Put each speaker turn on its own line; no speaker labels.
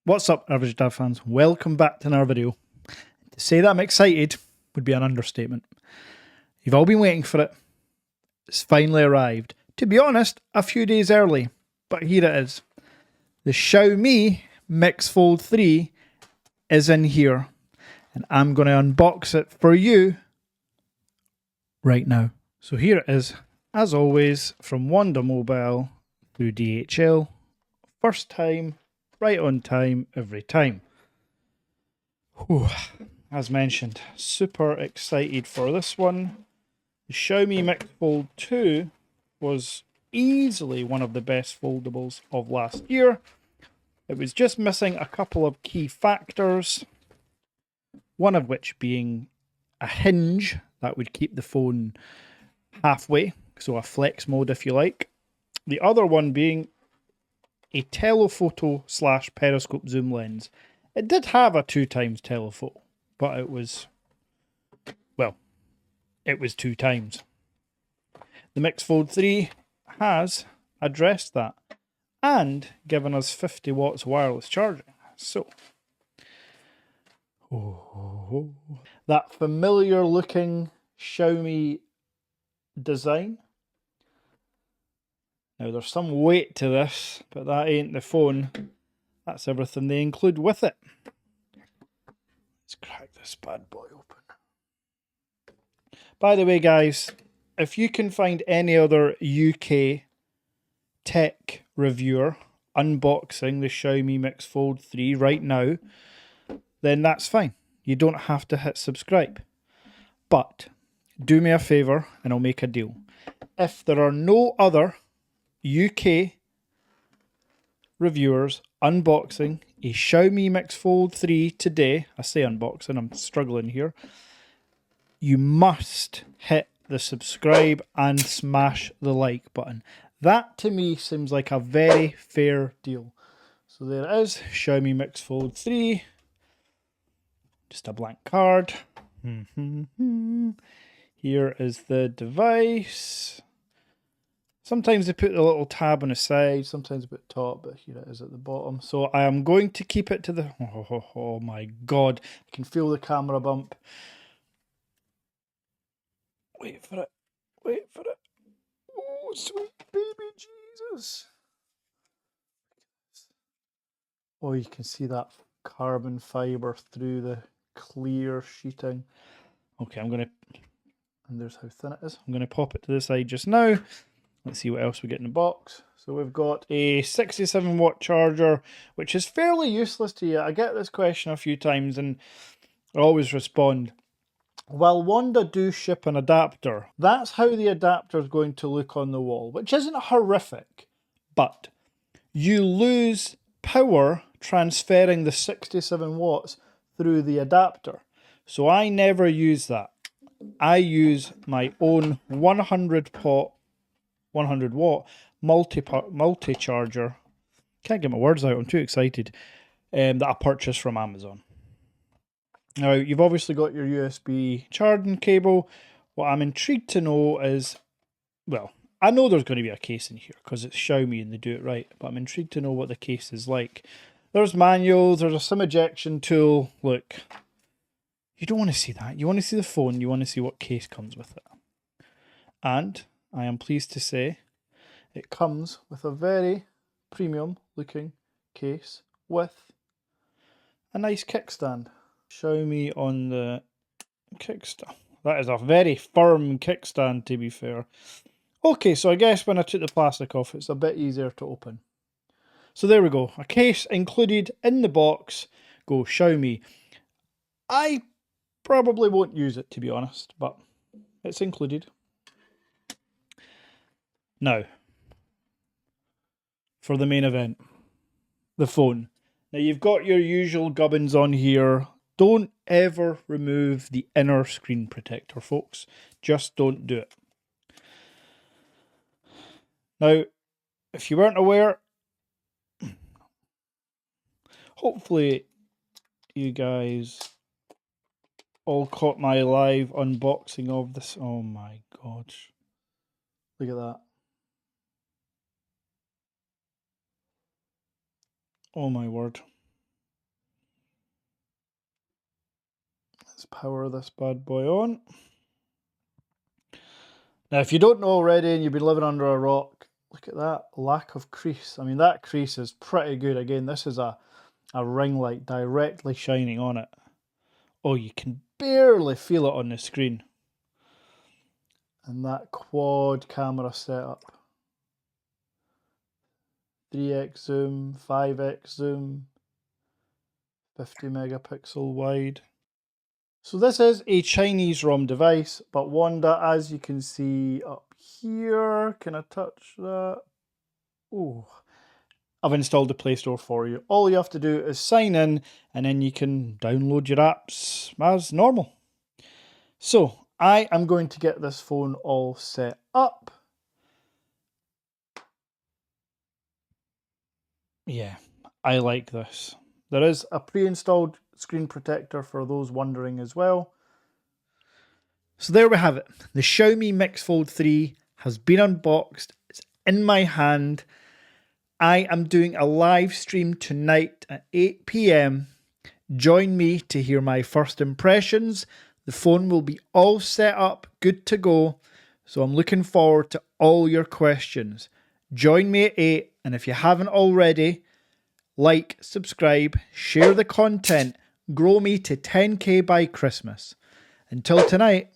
What's up, Average Dad fans? Welcome back to another video. To say that I'm excited would be an understatement. You've all been waiting for it. It's finally arrived. To be honest, a few days early, but here it is. The Xiaomi Mix Fold 3 is in here, and I'm going to unbox it for you right now. So here it is, as always, from WONDA Mobile through DHL. First time, right on time, every time. Whew. As mentioned, super excited for this one. The Xiaomi Mix Fold 2 was easily one of the best foldables of last year. It was just missing a couple of key factors, one of which being a hinge that would keep the phone halfway, so a flex mode if you like. The other one being a telephoto / periscope zoom lens. It did have a 2x telephoto, but it was 2 times. The Mix Fold 3 has addressed that and given us 50 watts wireless charging. So, that familiar looking Xiaomi design. Now there's some weight to this, but that ain't the phone. That's everything they include with it. Let's crack this bad boy open. By the way, guys, if you can find any other UK tech reviewer unboxing the Xiaomi Mix Fold 3 right now, then that's fine. You don't have to hit subscribe. But do me a favour and I'll make a deal. If there are no other UK reviewers unboxing a Xiaomi Mix Fold 3 today, I say unboxing, I'm struggling here, you must hit the subscribe and smash the like button. That to me seems like a very fair deal. So there it is, Xiaomi Mix Fold 3. Just a blank card. Here is the device. Sometimes they put the little tab on the side, sometimes they put top, but here it is at the bottom. So I am going to keep it to the... Oh my god, I can feel the camera bump. Wait for it. Wait for it. Oh, sweet baby Jesus. Oh, you can see that carbon fibre through the clear sheeting. Okay, I'm going to... And there's how thin it is. I'm going to pop it to the side just now. Let's see what else we get in the box. So we've got a 67 watt charger, which is fairly useless to you. I get this question a few times and I always respond, well, WONDA do ship an adapter. That's how the adapter is going to look on the wall, which isn't horrific, but you lose power transferring the 67 watts through the adapter. So I never use that. I use my own 100 watt multi-charger. Can't get my words out, I'm too excited. That I purchased from Amazon. Now, you've obviously got your USB charging cable. What I'm intrigued to know is, well, I know there's going to be a case in here because it's Xiaomi and they do it right, but I'm intrigued to know what the case is like. There's manuals, there's a SIM ejection tool. Look, you don't want to see that. You want to see the phone, you want to see what case comes with it. And I am pleased to say it comes with a very premium looking case with a nice kickstand. Xiaomi on the kickstand. That is a very firm kickstand, to be fair. Okay, so I guess when I took the plastic off, it's a bit easier to open. So there we go. A case included in the box. Go Xiaomi. I probably won't use it, to be honest, but it's included. Now, for the main event, the phone. Now you've got your usual gubbins on here. Don't ever remove the inner screen protector, folks. Just don't do it. Now, if you weren't aware, hopefully you guys all caught my live unboxing of this. Oh my gosh. Look at that. Oh my word. Let's power this bad boy on. Now, if you don't know already and you've been living under a rock, look at that lack of crease. I mean, that crease is pretty good. Again, this is a ring light directly shining on it. Oh, you can barely feel it on the screen. And that quad camera setup. 3x zoom, 5x zoom, 50 megapixel wide. So this is a Chinese ROM device, but WONDA, as you can see up here, can I touch that? Oh, I've installed the Play Store for you. All you have to do is sign in, and then you can download your apps as normal. So I am going to get this phone all set up. Yeah, I like this. There is a pre-installed screen protector for those wondering as well. So there we have it. The Xiaomi Mix Fold 3 has been unboxed. It's in my hand. I am doing a live stream tonight at 8 PM. Join me to hear my first impressions. The phone will be all set up, good to go. So I'm looking forward to all your questions. Join me at 8, and if you haven't already, like, subscribe, share the content, grow me to 10K by Christmas. Until tonight.